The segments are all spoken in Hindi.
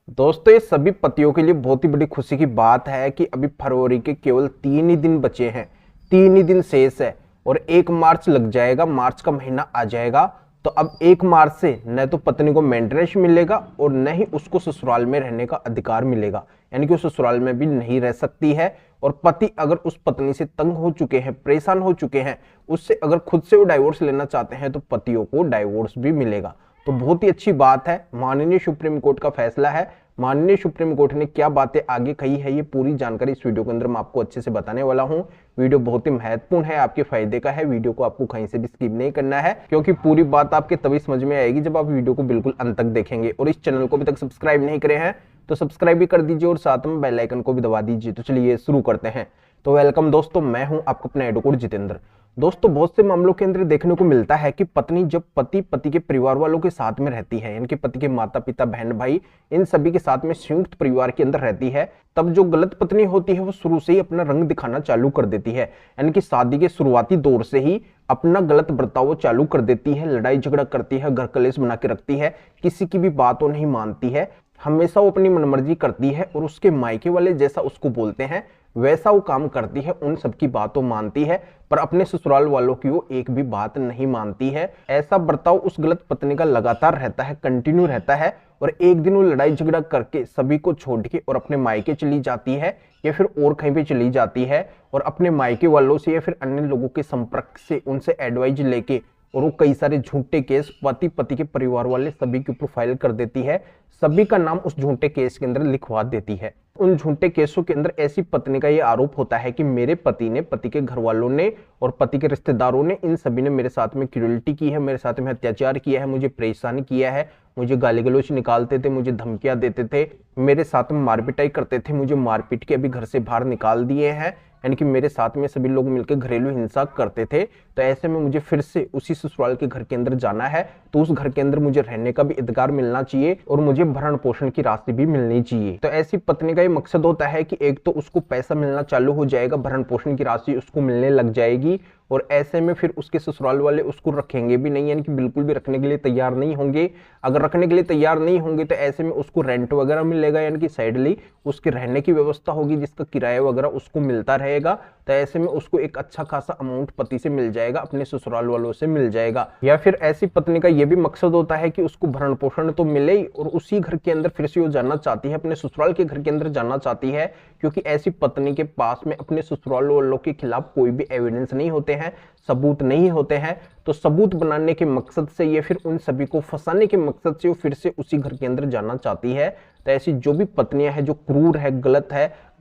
दोस्तों ये सभी पतियों के लिए बहुत ही बड़ी खुशी की बात है कि अभी फरवरी के केवल 3 ही दिन बचे हैं। 3 ही दिन शेष है और 1 मार्च लग जाएगा, मार्च का महीना आ जाएगा। तो अब 1 मार्च से न तो पत्नी को मेंटेनेंस मिलेगा और न ही उसको ससुराल में रहने का अधिकार मिलेगा, यानी कि वो ससुराल में भी नहीं रह सकती है। और पति अगर उस पत्नी से तंग हो चुके हैं, परेशान हो चुके हैं, उससे अगर खुद से वो डाइवोर्स लेना चाहते हैं तो पतियों को डाइवोर्स भी मिलेगा। तो बहुत ही अच्छी बात है, माननीय सुप्रीम कोर्ट का फैसला है। माननीय सुप्रीम कोर्ट ने क्या बातें आगे कही है, ये पूरी जानकारी इस वीडियो के अंदर मैं आपको अच्छे से बताने वाला हूं। वीडियो बहुत ही महत्वपूर्ण है, आपके फायदे का है। वीडियो को आपको कहीं से भी स्किप नहीं करना है, क्योंकि पूरी बात आपके तभी समझ में आएगी जब आप वीडियो को बिल्कुल अंत तक देखेंगे। और इस चैनल को अभी तक सब्सक्राइब नहीं करे हैं तो सब्सक्राइब भी कर दीजिए और साथ में बेल आइकन को भी दबा दीजिए। तो चलिए शुरू करते हैं। तो वेलकम दोस्तों, मैं हूं आपका अपना एडवोकेट जितेंद्र। दोस्तों बहुत से मामलों के अंदर देखने को मिलता है कि पत्नी जब पति के परिवार वालों के साथ में रहती है, यानी कि पति के माता पिता, बहन भाई, इन सभी के साथ में संयुक्त परिवार के अंदर रहती है, तब जो गलत पत्नी होती है वो शुरू से ही अपना रंग दिखाना चालू कर देती है। यानी कि शादी के शुरुआती दौर से ही अपना गलत बर्ताव चालू कर देती है, लड़ाई झगड़ा करती है, घर कलेश बना के रखती है, किसी की भी बात वो नहीं मानती है, हमेशा वो अपनी मनमर्जी करती है और उसके मायके वाले जैसा उसको बोलते हैं वैसा वो काम करती है, उन सबकी बातों मानती है, पर अपने ससुराल वालों की वो एक भी बात नहीं मानती है। ऐसा बर्ताव उस गलत पत्नी का लगातार रहता है, कंटिन्यू रहता है। और एक दिन वो लड़ाई झगड़ा करके सभी को छोड़ के और अपने मायके चली जाती है या फिर और कहीं पे चली जाती है और अपने मायके वालों से या फिर अन्य लोगों के संपर्क से उनसे एडवाइज लेके और वो कई सारे झूठे केस पति के परिवार वाले सभी के ऊपर फाइल कर देती है। सभी का नाम उस झूठे केस के अंदर लिखवा देती है। उन झूठे केसों के अंदर ऐसी पत्नी का ये आरोप होता है कि मेरे पति ने, पति के घर वालों ने और पति के रिश्तेदारों ने, इन सभी ने मेरे साथ में क्रूरल्टी की है, मेरे साथ में अत्याचार किया है, मुझे परेशान किया है, मुझे गाली गलौज निकालते थे, मुझे धमकियां देते थे, मेरे साथ में मारपिटाई करते थे, मुझे मारपीट के अभी घर से बाहर निकाल दिए हैं, यानी कि मेरे साथ में सभी लोग मिलकर घरेलू हिंसा करते थे। तो ऐसे में मुझे फिर से उसी ससुराल के घर के अंदर जाना है, तो उस घर के अंदर मुझे रहने का भी अधिकार मिलना चाहिए और मुझे भरण पोषण की राशि भी मिलनी चाहिए। तो ऐसी पत्नी का ये मकसद होता है कि एक तो उसको पैसा मिलना चालू हो जाएगा, भरण पोषण की राशि उसको मिलने लग जाएगी, और ऐसे में फिर उसके ससुराल वाले उसको रखेंगे भी नहीं, यानी कि बिल्कुल भी रखने के लिए तैयार नहीं होंगे। अगर रखने के लिए तैयार नहीं होंगे तो ऐसे में उसको रेंट वगैरह मिलेगा, यानी कि साइडली उसके रहने की व्यवस्था होगी जिसका किराया वगैरह उसको मिलता रहेगा। तो ऐसे में उसको एक अच्छा खासा अमाउंट पति से मिल जाएगा, अपने ससुराल वालों से मिल जाएगा। या फिर ऐसी पत्नी का यह भी मकसद होता है कि उसको भरण पोषण तो मिले ही और उसी घर के अंदर फिर से वो जाना चाहती है, अपने ससुराल के घर के अंदर जाना चाहती है, क्योंकि ऐसी पत्नी के पास में अपने ससुराल वालों के खिलाफ कोई भी एविडेंस नहीं होते हैं, सबूत नहीं होते हैं। तो सबूत बनाने के मकसद से या फिर उन सभी को फंसाने के मकसद से वो फिर से उसी घर के अंदर जाना चाहती है। तो ऐसी जो भी पत्नियां हैं जो क्रूर है,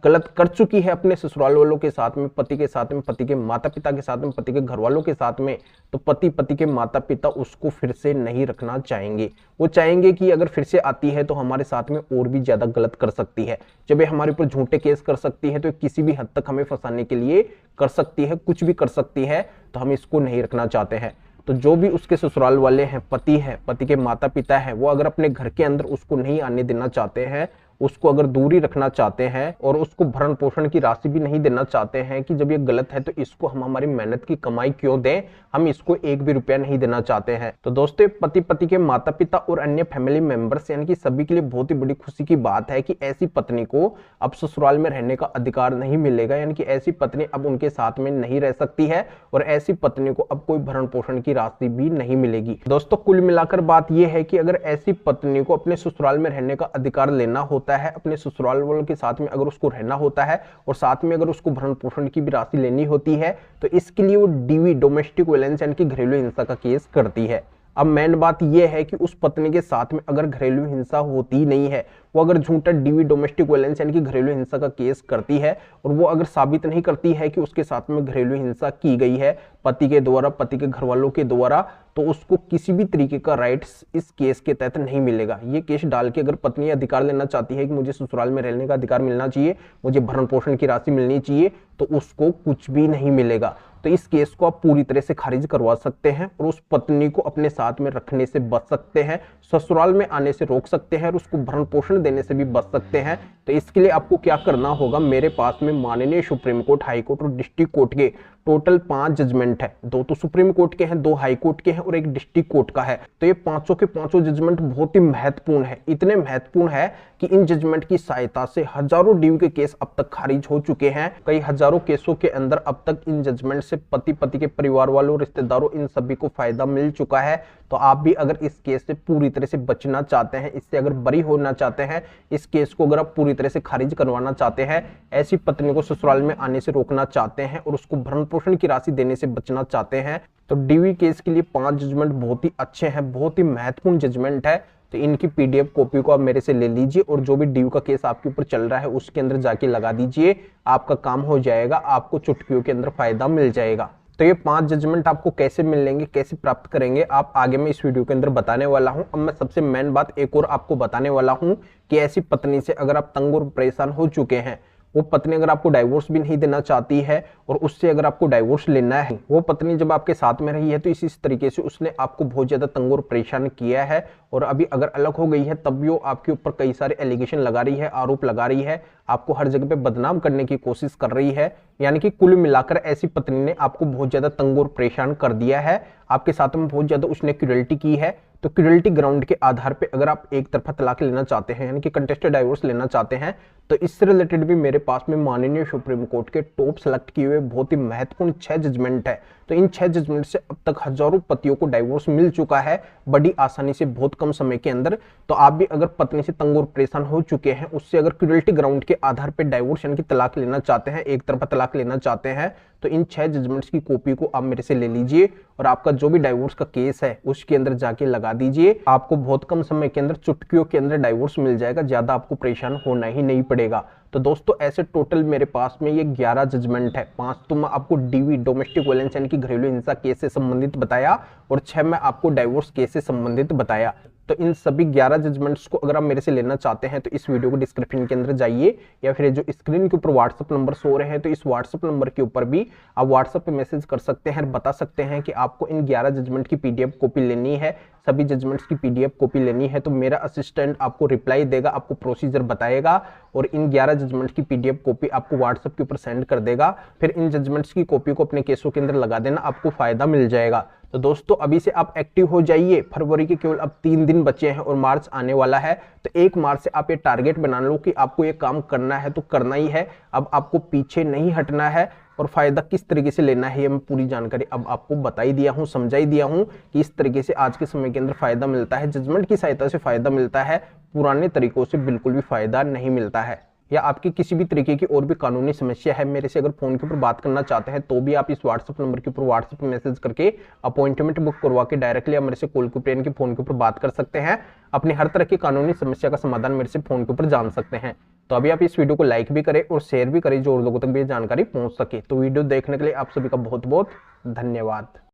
गलत कर चुकी है अपने ससुराल वालों के साथ में, पति के साथ में, पति के माता पिता के साथ में, पति के घर वालों के साथ में, तो पति के माता पिता उसको फिर से नहीं रखना चाहेंगे। वो चाहेंगे कि अगर फिर से आती है तो हमारे साथ में और भी ज्यादा गलत कर सकती है। जब ये हमारे ऊपर झूठे केस कर सकती है तो किसी भी हद तक हमें फंसाने के लिए कर सकती है, कुछ भी कर सकती है। तो हम इसको नहीं रखना चाहते हैं। तो जो भी उसके ससुराल वाले हैं, पति के माता पिता हैं, वो अगर अपने घर के अंदर उसको नहीं आने देना चाहते हैं, उसको अगर दूरी रखना चाहते हैं और उसको भरण पोषण की राशि भी नहीं देना चाहते हैं कि जब ये गलत है तो इसको हम हमारी मेहनत की कमाई क्यों दें, हम इसको एक भी रुपया नहीं देना चाहते हैं। तो दोस्तों पति के माता पिता और अन्य फैमिली मेंबर्स यानी कि सभी के लिए बहुत ही बड़ी खुशी की बात है कि ऐसी पत्नी को अब ससुराल में रहने का अधिकार नहीं मिलेगा, यानी कि ऐसी पत्नी अब उनके साथ में नहीं रह सकती है और ऐसी पत्नी को अब कोई भरण पोषण की राशि भी नहीं मिलेगी। दोस्तों कुल मिलाकर बात यह है कि अगर ऐसी पत्नी को अपने ससुराल में रहने का अधिकार लेना होता है, अपने ससुराल वालों के साथ में अगर उसको रहना होता है और साथ में अगर उसको भरण पोषण की भी राशि लेनी होती है, तो इसके लिए वो डीवी, डोमेस्टिक वायलेंस यानी कि घरेलू हिंसा का केस करती है। अब मेन बात यह है कि उस पत्नी के साथ में अगर घरेलू हिंसा होती नहीं है, वो अगर झूठा डीवी, डोमेस्टिक वायलेंस यानी कि घरेलू हिंसा का केस करती है और वो अगर साबित नहीं करती है कि उसके साथ में घरेलू हिंसा की गई है पति के द्वारा, पति के घर वालों के द्वारा, तो उसको किसी भी तरीके का राइट्स इस केस के तहत नहीं मिलेगा। ये केस डाल के अगर पत्नी अधिकार लेना चाहती है कि मुझे ससुराल में रहने का अधिकार मिलना चाहिए, मुझे भरण पोषण की राशि मिलनी चाहिए, तो उसको कुछ भी नहीं मिलेगा। तो इस केस को आप पूरी तरह से खारिज करवा सकते हैं और उस पत्नी को अपने साथ में रखने से बच सकते हैं, ससुराल में आने से रोक सकते हैं और उसको भरण पोषण देने से भी बच सकते हैं। तो इसके लिए आपको क्या करना होगा, मेरे पास में माननीय सुप्रीम कोर्ट, हाई कोर्ट और डिस्ट्रिक्ट कोर्ट के टोटल 5 जजमेंट है। 2 तो सुप्रीम कोर्ट के हैं, 2 हाई कोर्ट के हैं और 1 डिस्ट्रिक्ट कोर्ट का है। तो ये पांचों के पांचों जजमेंट बहुत ही महत्वपूर्ण है, इतने महत्वपूर्ण है कि इन जजमेंट की सहायता से हजारों डीयू के केस अब तक खारिज हो चुके हैं। कई हजारों केसों के अंदर अब तक इन जजमेंट से पति के परिवार वालों, रिश्तेदारों, इन सभी को फायदा मिल चुका है। तो आप भी अगर इस केस से पूरी तरह से बचना चाहते हैं, इससे अगर बरी होना चाहते हैं, इस केस को अगर आप पूरी तरह से खारिज करवाना चाहते हैं, ऐसी पत्नी को ससुराल में आने से रोकना चाहते हैं और उसको भरण पोषण की राशि देने से बचना चाहते हैं, तो डीवी केस के लिए 5 जजमेंट बहुत ही अच्छे हैं, बहुत ही महत्वपूर्ण जजमेंट है। तो इनकी पीडीएफ कॉपी को आप मेरे से ले लीजिए और जो भी ड्यू का केस आपके ऊपर चल रहा है उसके अंदर जाके लगा दीजिए, आपका काम हो जाएगा, आपको चुटकियों के अंदर फायदा मिल जाएगा। तो ये 5 जजमेंट आपको कैसे मिलेंगे, कैसे प्राप्त करेंगे, आप आगे मैं इस वीडियो के अंदर बताने वाला हूं। अब मैं सबसे मेन बात एक और आपको बताने वाला हूं कि ऐसी पत्नी से अगर आप तंग और परेशान हो चुके हैं, वो पत्नी अगर आपको डाइवोर्स भी नहीं देना चाहती है और उससे अगर आपको डाइवोर्स लेना है, वो पत्नी जब आपके साथ में रही है तो इसी तरीके से उसने आपको बहुत ज्यादा तंग और परेशान किया है और अभी अगर अलग हो गई है तब भी वो आपके ऊपर कई सारे एलिगेशन लगा रही है, आरोप लगा रही है, आपको हर जगह पे बदनाम करने की कोशिश कर रही है। यानी कि कुल मिलाकर ऐसी पत्नी ने आपको बहुत ज्यादा तंग और परेशान कर दिया है, आपके साथ में बहुत ज्यादा उसने क्रूरल्टी की है। तो क्रूरल्टी ग्राउंड के आधार पे अगर आप एक तरफा तलाक लेना चाहते हैं, यानी कि कंटेस्टेड डाइवोर्स लेना चाहते हैं, तो इससे रिलेटेड भी मेरे पास में माननीय सुप्रीम कोर्ट के टॉप सेलेक्ट किए हुए बहुत ही महत्वपूर्ण 6 जजमेंट है। तो इन 6 जजमेंट से अब तक हजारों पतियों को डाइवोर्स मिल चुका है, बड़ी आसानी से, बहुत कम समय के अंदर। तो आप भी अगर पत्नी से तंग और परेशान हो चुके हैं, उससे अगर क्रूरल्टी ग्राउंड के आधार पर डाइवोर्स यानी कि तलाक लेना चाहते हैं, एक तरफा तलाक लेना चाहते हैं, तो इन 6 जजमेंट्स की कॉपी को आप मेरे से ले लीजिए और आपका जो भी डाइवोर्स का केस है उसके अंदर जाके लगा दीजिए। आपको बहुत कम समय के अंदर, चुटकियों के अंदर डाइवोर्स मिल जाएगा, ज्यादा आपको परेशान होना ही नहीं पड़ेगा। तो दोस्तों ऐसे टोटल मेरे पास में ये 11 जजमेंट है। 5 तो मैं आपको डीवी, डोमेस्टिक वायलेंस यानी कि घरेलू हिंसा केस से संबंधित बताया और 6 मैं आपको डाइवोर्स केस से संबंधित बताया। तो इन सभी 11 जजमेंट्स को अगर आप मेरे से लेना चाहते हैं तो इस वीडियो को डिस्क्रिप्शन के अंदर जाइए या फिर जो स्क्रीन के ऊपर व्हाट्सएप नंबर सो रहे हैं तो इस व्हाट्सएप नंबर के ऊपर भी आप व्हाट्सएप पे मैसेज कर सकते हैं और बता सकते हैं कि आपको इन 11 जजमेंट की पीडीएफ कॉपी लेनी है, सभी जजमेंट्स की पीडीएफ कॉपी लेनी है। तो मेरा असिस्टेंट आपको रिप्लाई देगा, आपको प्रोसीजर बताएगा और इन 11 जजमेंट्स की पीडीएफ कॉपी आपको व्हाट्सएप के ऊपर सेंड कर देगा। फिर इन जजमेंट्स की कॉपी को अपने केसों के अंदर लगा देना, आपको फायदा मिल जाएगा। तो दोस्तों अभी से आप एक्टिव हो जाइए, फरवरी के केवल अब 3 दिन बचे हैं और मार्च आने वाला है। तो 1 मार्च से आप ये टारगेट बना लो कि आपको ये काम करना है तो करना ही है, अब आपको पीछे नहीं हटना है। और फायदा किस तरीके से लेना है ये मैं पूरी जानकारी अब आपको बता ही दिया हूं, समझा ही दिया हूं कि इस तरीके से आज के समय के अंदर फायदा मिलता है, जजमेंट की सहायता से फायदा मिलता है, पुराने तरीकों से बिल्कुल भी फायदा नहीं मिलता है। या आपकी किसी भी तरीके की और भी कानूनी समस्या है, मेरे से अगर फोन के ऊपर बात करना चाहते हैं तो भी आप इस व्हाट्सएप नंबर के ऊपर व्हाट्सएप पे मैसेज करके अपॉइंटमेंट बुक करवा के डायरेक्टली आप मेरे से कॉल के ऊपर यानी फोन के ऊपर बात कर सकते हैं, अपनी हर तरह की कानूनी समस्या का समाधान मेरे से फोन के ऊपर जान सकते हैं। तो अभी आप इस वीडियो को लाइक भी करें और शेयर भी करें जो और लोगों तक भी ये जानकारी पहुंच सके। तो वीडियो देखने के लिए आप सभी का बहुत बहुत धन्यवाद।